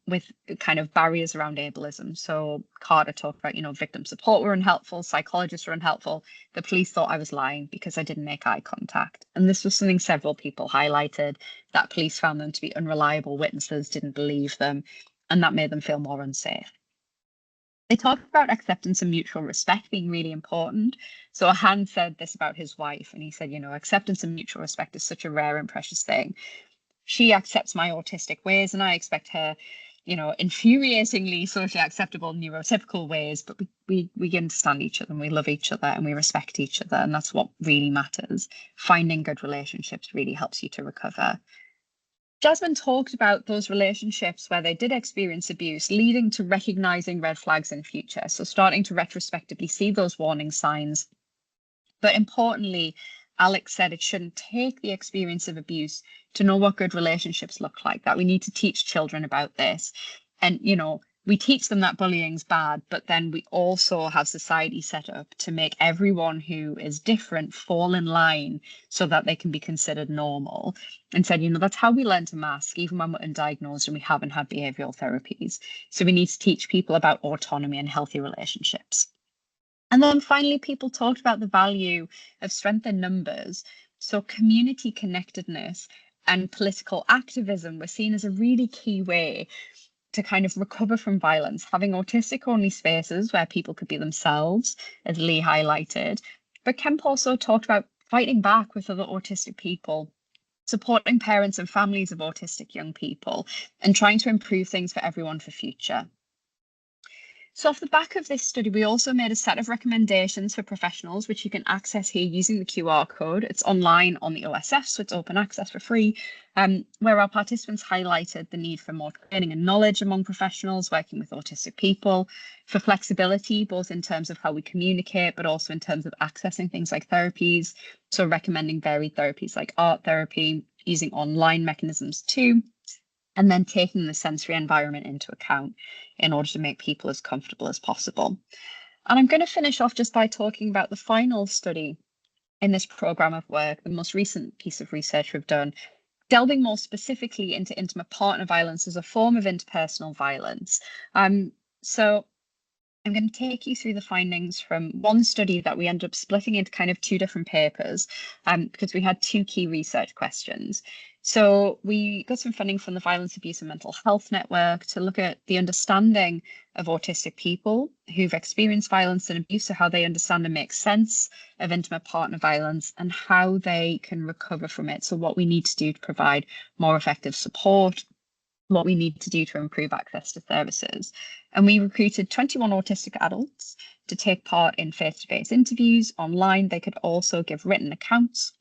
with kind of barriers around ableism. So Carter talked about, victim support were unhelpful, psychologists were unhelpful. The police thought I was lying because I didn't make eye contact. And this was something several people highlighted, that police found them to be unreliable witnesses, didn't believe them, and that made them feel more unsafe. They talked about acceptance and mutual respect being really important. So Hans said this about his wife, and he said, acceptance and mutual respect is such a rare and precious thing. She accepts my autistic ways, and I expect her infuriatingly socially acceptable neurotypical ways, but we understand each other and we love each other and we respect each other, and that's what really matters. Finding good relationships really helps you to recover. Jasmine talked about those relationships where they did experience abuse, leading to recognizing red flags in future. So starting to retrospectively see those warning signs. But importantly, Alex said it shouldn't take the experience of abuse to know what good relationships look like, that we need to teach children about this. And, we teach them that bullying's bad, but then we also have society set up to make everyone who is different fall in line so that they can be considered normal. And said, that's how we learn to mask, even when we're undiagnosed and we haven't had behavioral therapies. So we need to teach people about autonomy and healthy relationships. And then finally, people talked about the value of strength in numbers. So community connectedness and political activism were seen as a really key way to kind of recover from violence, having autistic-only spaces where people could be themselves, as Lee highlighted. But Kemp also talked about fighting back with other autistic people, supporting parents and families of autistic young people, and trying to improve things for everyone for future. So off the back of this study, we also made a set of recommendations for professionals, which you can access here using the QR code. It's online on the OSF, so it's open access for free, where our participants highlighted the need for more training and knowledge among professionals working with autistic people, for flexibility, both in terms of how we communicate, but also in terms of accessing things like therapies. So recommending varied therapies like art therapy, using online mechanisms too, and then taking the sensory environment into account in order to make people as comfortable as possible. And I'm going to finish off just by talking about the final study in this program of work, the most recent piece of research we've done, delving more specifically into intimate partner violence as a form of interpersonal violence. So I'm going to take you through the findings from one study that we ended up splitting into kind of two different papers because we had two key research questions. So we got some funding from the Violence, Abuse and Mental Health Network to look at the understanding of autistic people who've experienced violence and abuse, so how they understand and make sense of intimate partner violence and how they can recover from it. So what we need to do to provide more effective support, what we need to do to improve access to services. And we recruited 21 autistic adults to take part in face-to-face interviews online. They could also give written accounts.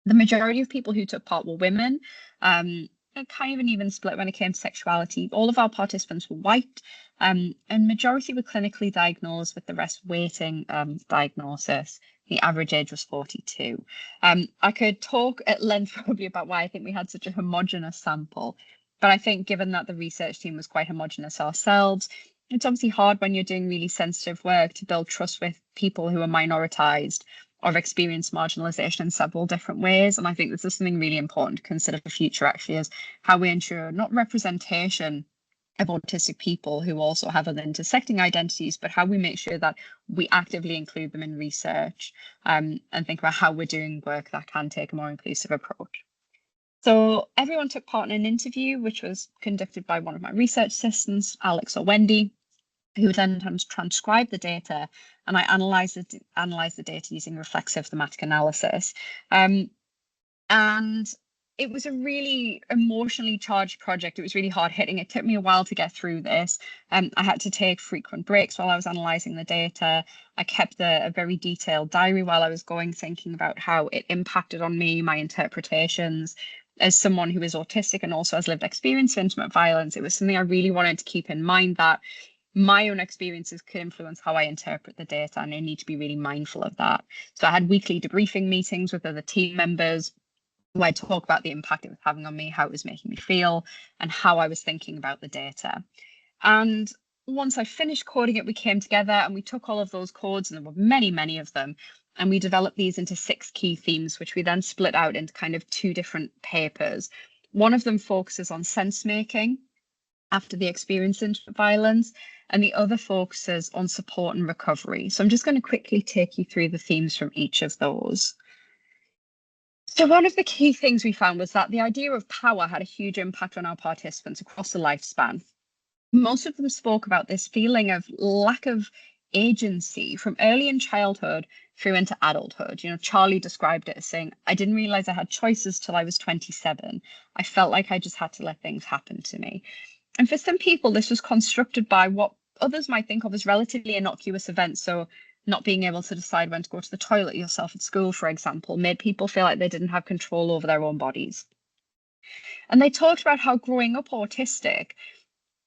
The majority of people who took part were women, kind of an even split when it came to sexuality. All of our participants were white, and majority were clinically diagnosed, with the rest waiting diagnosis. The average age was 42. I could talk at length probably about why I think we had such a homogenous sample, but I think given that the research team was quite homogenous ourselves, it's obviously hard when you're doing really sensitive work to build trust with people who are minoritized or have experienced marginalization in several different ways. And I think this is something really important to consider for future, actually, is how we ensure not representation of autistic people who also have other intersecting identities, but how we make sure that we actively include them in research and think about how we're doing work that can take a more inclusive approach. So everyone took part in an interview, which was conducted by one of my research assistants, Alex or Wendy, who then transcribed the data, and I analysed the data using reflexive thematic analysis. And it was a really emotionally charged project. It was really hard hitting. It took me a while to get through this. I had to take frequent breaks while I was analysing the data. I kept a very detailed diary while I was going, thinking about how it impacted on me, my interpretations. As someone who is autistic and also has lived experience of intimate violence, it was something I really wanted to keep in mind, that my own experiences could influence how I interpret the data, and I need to be really mindful of that. So I had weekly debriefing meetings with other team members where I talk about the impact it was having on me, how it was making me feel, and how I was thinking about the data. And once I finished coding it, we came together and we took all of those codes, and there were many, many of them, and we developed these into 6 key themes, which we then split out into kind of 2 different papers. One of them focuses on sense making after the experience of violence, and the other focuses on support and recovery. So I'm just going to quickly take you through the themes from each of those. So one of the key things we found was that the idea of power had a huge impact on our participants across the lifespan. Most of them spoke about this feeling of lack of agency from early in childhood through into adulthood. Charlie described it as saying, I didn't realize I had choices till I was 27. I felt like I just had to let things happen to me. And for some people, this was constructed by what others might think of as relatively innocuous events. So not being able to decide when to go to the toilet yourself at school, for example, made people feel like they didn't have control over their own bodies. And they talked about how growing up autistic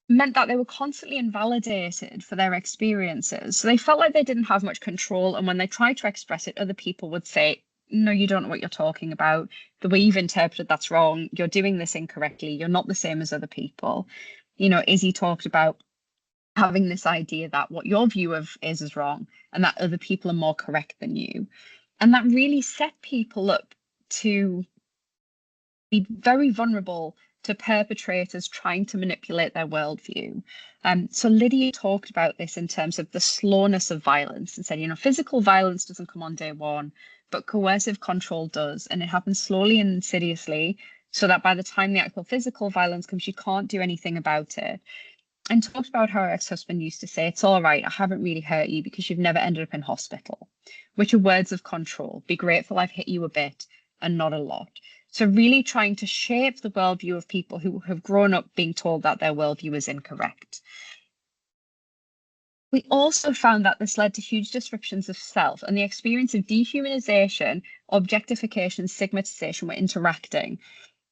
meant that they were constantly invalidated for their experiences. So they felt like they didn't have much control. And when they tried to express it, other people would say, no, you don't know what you're talking about. The way you've interpreted that's wrong. You're doing this incorrectly. You're not the same as other people. Izzy talked about having this idea that what your view of is wrong and that other people are more correct than you. And that really set people up to be very vulnerable to perpetrators trying to manipulate their worldview. So Lydia talked about this in terms of the slowness of violence and said, physical violence doesn't come on day one, but coercive control does. And it happens slowly and insidiously, so that by the time the actual physical violence comes, you can't do anything about it. And talked about how her ex-husband used to say, it's all right, I haven't really hurt you because you've never ended up in hospital, which are words of control. Be grateful I've hit you a bit and not a lot. So really trying to shape the worldview of people who have grown up being told that their worldview is incorrect. We also found that this led to huge disruptions of self, and the experience of dehumanization, objectification, stigmatization were interacting.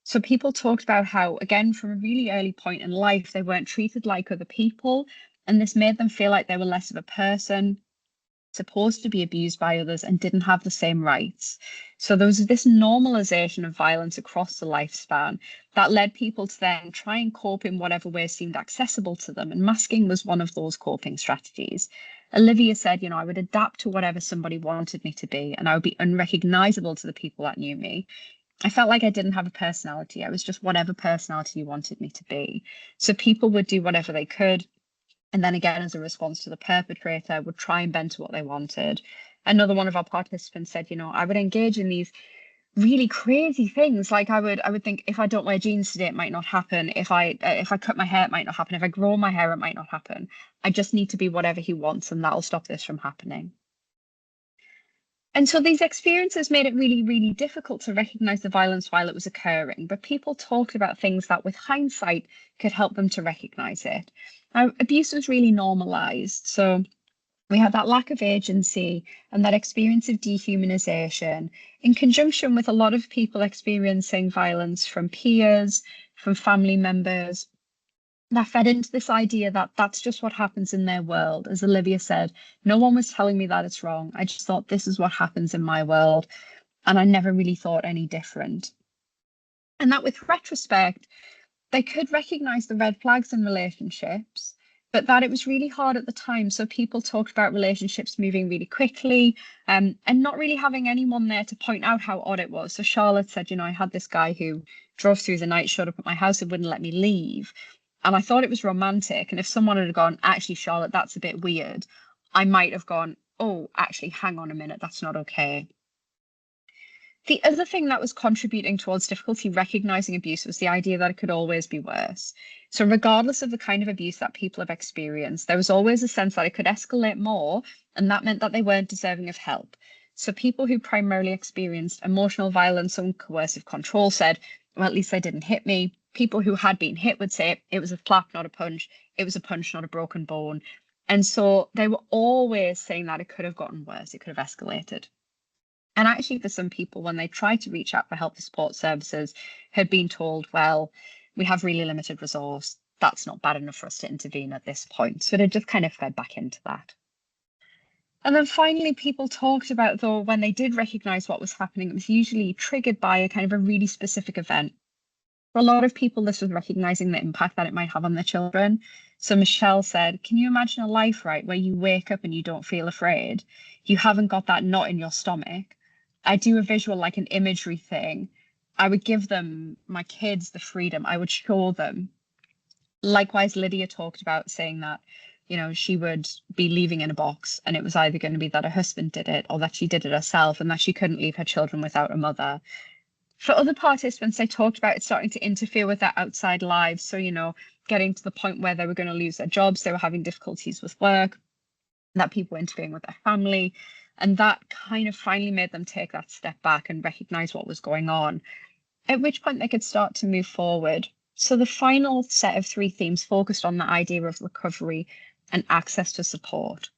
So people talked about how, again, from a really early point in life, they weren't treated like other people, and this made them feel like they were less of a person, supposed to be abused by others, and didn't have the same rights. So there was this normalization of violence across the lifespan that led people to then try and cope in whatever way seemed accessible to them, and masking was one of those coping strategies. Olivia said, I would adapt to whatever somebody wanted me to be, and I would be unrecognizable to the people that knew me. I felt like I didn't have a personality. I was just whatever personality you wanted me to be. So people would do whatever they could. And then again, as a response to the perpetrator, would try and bend to what they wanted. Another one of our participants said, I would engage in these really crazy things. Like I would think, if I don't wear jeans today, it might not happen. If I cut my hair, it might not happen. If I grow my hair, it might not happen. I just need to be whatever he wants, and that'll stop this from happening. And so these experiences made it really, really difficult to recognize the violence while it was occurring. But people talked about things that, with hindsight, could help them to recognize it. Now, abuse was really normalized. So we had that lack of agency and that experience of dehumanization in conjunction with a lot of people experiencing violence from peers, from family members. That fed into this idea that that's just what happens in their world. As Olivia said, no one was telling me that it's wrong. I just thought this is what happens in my world. And I never really thought any different. And that with retrospect, they could recognize the red flags in relationships, but that it was really hard at the time. So people talked about relationships moving really quickly, and not really having anyone there to point out how odd it was. So Charlotte said, I had this guy who drove through the night, showed up at my house and wouldn't let me leave. And I thought it was romantic. And if someone had gone, actually, Charlotte, that's a bit weird, I might have gone, oh, actually, hang on a minute, that's not okay. The other thing that was contributing towards difficulty recognizing abuse was the idea that it could always be worse. So regardless of the kind of abuse that people have experienced, there was always a sense that it could escalate more, and that meant that they weren't deserving of help. So people who primarily experienced emotional violence and coercive control said, well, at least they didn't hit me. People who had been hit would say it was a slap, not a punch. It was a punch, not a broken bone. And so they were always saying that it could have gotten worse. It could have escalated. And actually, for some people, when they tried to reach out for help or support services, had been told, well, we have really limited resource. That's not bad enough for us to intervene at this point. So it just kind of fed back into that. And then finally, people talked about, though, when they did recognize what was happening, it was usually triggered by a kind of a really specific event. For a lot of people, this was recognizing the impact that it might have on their children. So Michelle said, can you imagine a life, right, where you wake up and you don't feel afraid? You haven't got that knot in your stomach. I do a visual, like an imagery thing. I would give them, my kids, the freedom. I would show them. Likewise, Lydia talked about saying that, she would be leaving in a box, and it was either going to be that her husband did it or that she did it herself, and that she couldn't leave her children without a mother. For other participants, they talked about it starting to interfere with their outside lives. So, getting to the point where they were going to lose their jobs, they were having difficulties with work, that people were interfering with their family. And that kind of finally made them take that step back and recognize what was going on, at which point they could start to move forward. So the final set of 3 themes focused on the idea of recovery and access to support.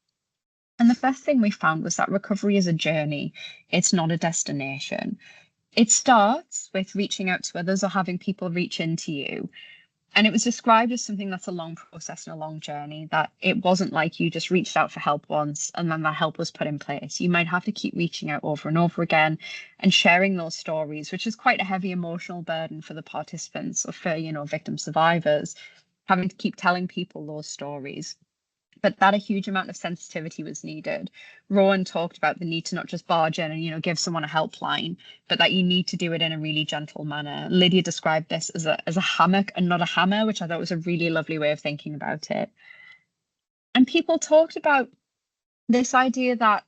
And the first thing we found was that recovery is a journey, it's not a destination. It starts with reaching out to others or having people reach into you. And it was described as something that's a long process and a long journey, that it wasn't like you just reached out for help once and then that help was put in place. You might have to keep reaching out over and over again and sharing those stories, which is quite a heavy emotional burden for the participants or for, victim survivors, having to keep telling people those stories. But that a huge amount of sensitivity was needed. Rowan talked about the need to not just barge in and, give someone a helpline, but that you need to do it in a really gentle manner. Lydia described this as a hammock and not a hammer, which I thought was a really lovely way of thinking about it. And people talked about this idea that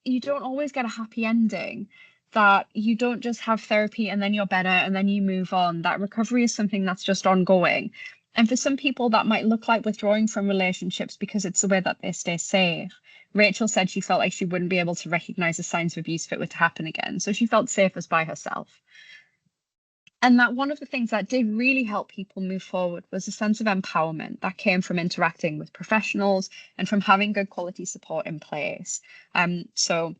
you don't always get a happy ending, that you don't just have therapy and then you're better and then you move on, that recovery is something that's just ongoing. And for some people, that might look like withdrawing from relationships because it's the way that they stay safe. Rachel said she felt like she wouldn't be able to recognize the signs of abuse if it were to happen again. So she felt safest by herself. And that one of the things that did really help people move forward was a sense of empowerment that came from interacting with professionals and from having good quality support in place. So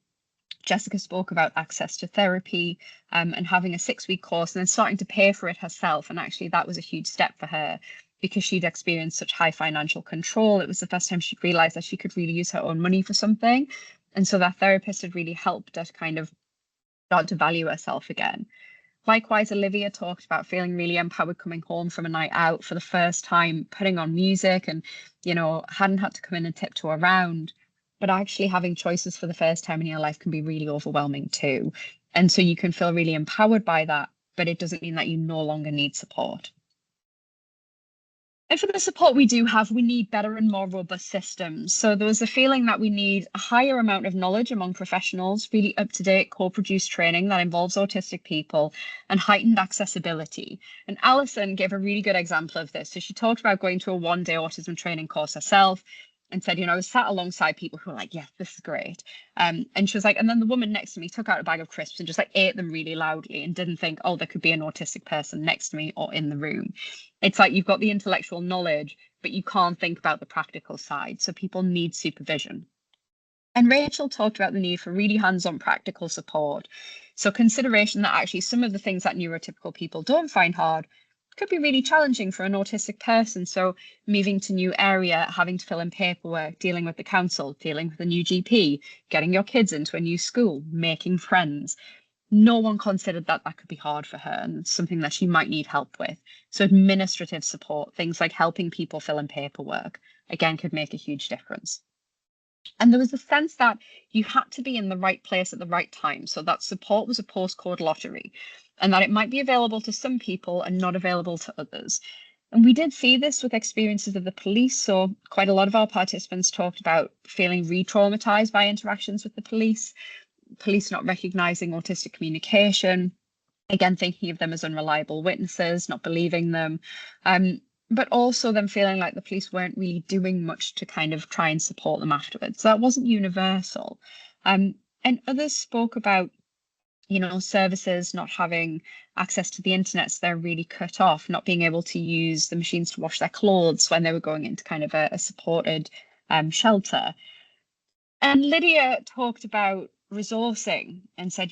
Jessica spoke about access to therapy and having a 6-week course and then starting to pay for it herself. And actually, that was a huge step for her because she'd experienced such high financial control. It was the first time she'd realized that she could really use her own money for something. And so that therapist had really helped her kind of start to value herself again. Likewise, Olivia talked about feeling really empowered coming home from a night out for the first time, putting on music and, hadn't had to come in and tiptoe around. But actually having choices for the first time in your life can be really overwhelming too. And so you can feel really empowered by that, but it doesn't mean that you no longer need support. And for the support we do have, we need better and more robust systems. So there was a feeling that we need a higher amount of knowledge among professionals, really up-to-date co-produced training that involves autistic people, and heightened accessibility. And Alison gave a really good example of this. So she talked about going to a 1-day autism training course herself and said, I was sat alongside people who were like, yes, this is great. And she was like, and then the woman next to me took out a bag of crisps and just ate them really loudly and didn't think, oh, there could be an autistic person next to me or in the room. It's like you've got the intellectual knowledge, but you can't think about the practical side. So people need supervision. And Rachel talked about the need for really hands-on practical support. So consideration that actually some of the things that neurotypical people don't find hard could be really challenging for an autistic person. So moving to new area, having to fill in paperwork, dealing with the council, dealing with a new GP, getting your kids into a new school, making friends. No one considered that could be hard for her and something that she might need help with. So administrative support, things like helping people fill in paperwork, again, could make a huge difference. And there was a sense that you had to be in the right place at the right time. So that support was a postcode lottery and that it might be available to some people and not available to others. And we did see this with experiences of the police. So quite a lot of our participants talked about feeling re-traumatized by interactions with the police not recognizing autistic communication, again, thinking of them as unreliable witnesses, not believing them. But also them feeling like the police weren't really doing much to kind of try and support them afterwards. So that wasn't universal. And others spoke about, services not having access to the internet, so they're really cut off, not being able to use the machines to wash their clothes when they were going into kind of a supported shelter. And Lydia talked about resourcing and said,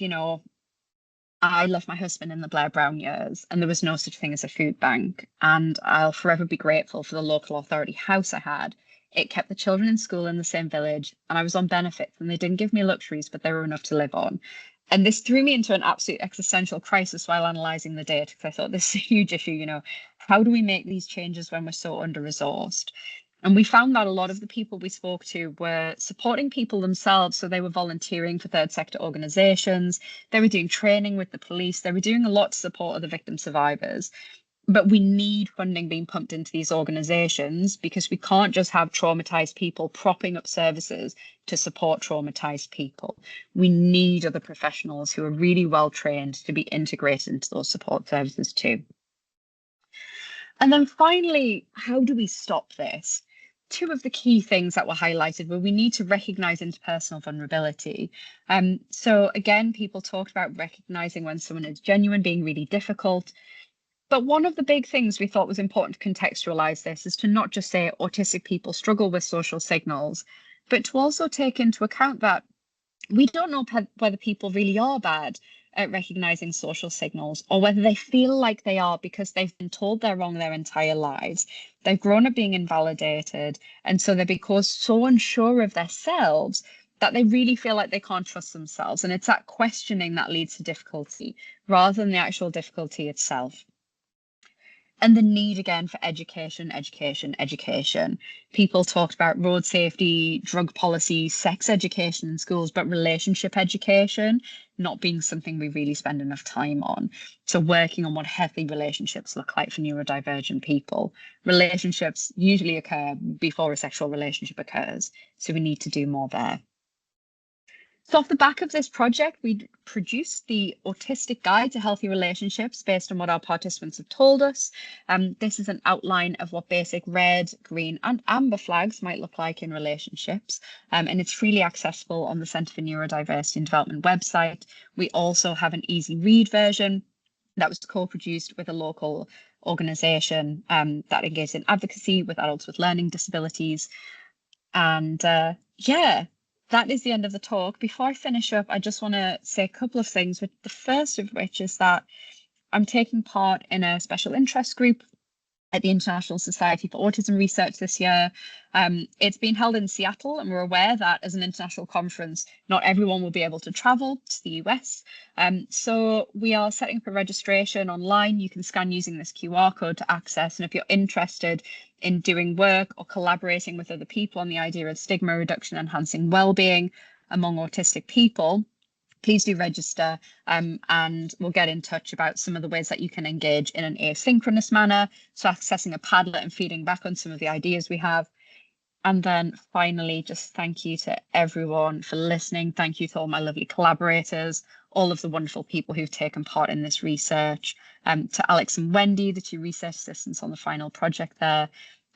I left my husband in the Blair Brown years and there was no such thing as a food bank. And I'll forever be grateful for the local authority house I had. It kept the children in school in the same village and I was on benefits and they didn't give me luxuries, but they were enough to live on. And this threw me into an absolute existential crisis while analysing the data because I thought this is a huge issue, how do we make these changes when we're so under-resourced? And we found that a lot of the people we spoke to were supporting people themselves. So they were volunteering for third sector organisations, they were doing training with the police, they were doing a lot to support other victim survivors. But we need funding being pumped into these organisations because we can't just have traumatised people propping up services to support traumatised people. We need other professionals who are really well trained to be integrated into those support services too. And then finally, how do we stop this? 2 of the key things that were highlighted were we need to recognise interpersonal vulnerability. So again, people talked about recognising when someone is genuine being really difficult. But one of the big things we thought was important to contextualize this is to not just say autistic people struggle with social signals, but to also take into account that we don't know whether people really are bad at recognizing social signals or whether they feel like they are because they've been told they're wrong their entire lives. They've grown up being invalidated, and so they become so unsure of themselves that they really feel like they can't trust themselves. And it's that questioning that leads to difficulty rather than the actual difficulty itself. And the need again for education, education, education. People talked about road safety, drug policy, sex education in schools, but relationship education not being something we really spend enough time on. So working on what healthy relationships look like for neurodivergent people. Relationships usually occur before a sexual relationship occurs, so we need to do more there. So off the back of this project, we produced the Autistic Guide to Healthy Relationships based on what our participants have told us. This is an outline of what basic red, green and amber flags might look like in relationships. And it's freely accessible on the Centre for Neurodiversity and Development website. We also have an easy read version that was co-produced with a local organisation that engages in advocacy with adults with learning disabilities. And yeah, that is the end of the talk. Before I finish up, I just want to say a couple of things. The first of which is that I'm taking part in a special interest group at the International Society for Autism Research this year. It's been held in Seattle, and we're aware that as an international conference, not everyone will be able to travel to the US. So we are setting up a registration online. You can scan using this QR code to access. And if you're interested in doing work or collaborating with other people on the idea of stigma reduction, enhancing well-being among autistic people, please do register and we'll get in touch about some of the ways that you can engage in an asynchronous manner. So accessing a Padlet and feeding back on some of the ideas we have. And then finally, just thank you to everyone for listening. Thank you to all my lovely collaborators, all of the wonderful people who've taken part in this research, to Alex and Wendy, the two research assistants on the final project there,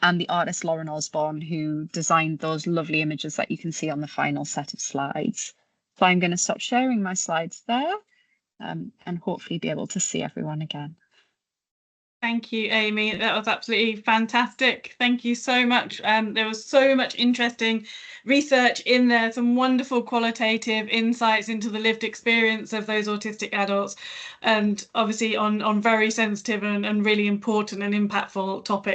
and the artist Lauren Osborne, who designed those lovely images that you can see on the final set of slides. So I'm going to stop sharing my slides there and hopefully be able to see everyone again. Thank you, Amy. That was absolutely fantastic. Thank you so much. There was so much interesting research in there, some wonderful qualitative insights into the lived experience of those autistic adults, and obviously on very sensitive and really important and impactful topics.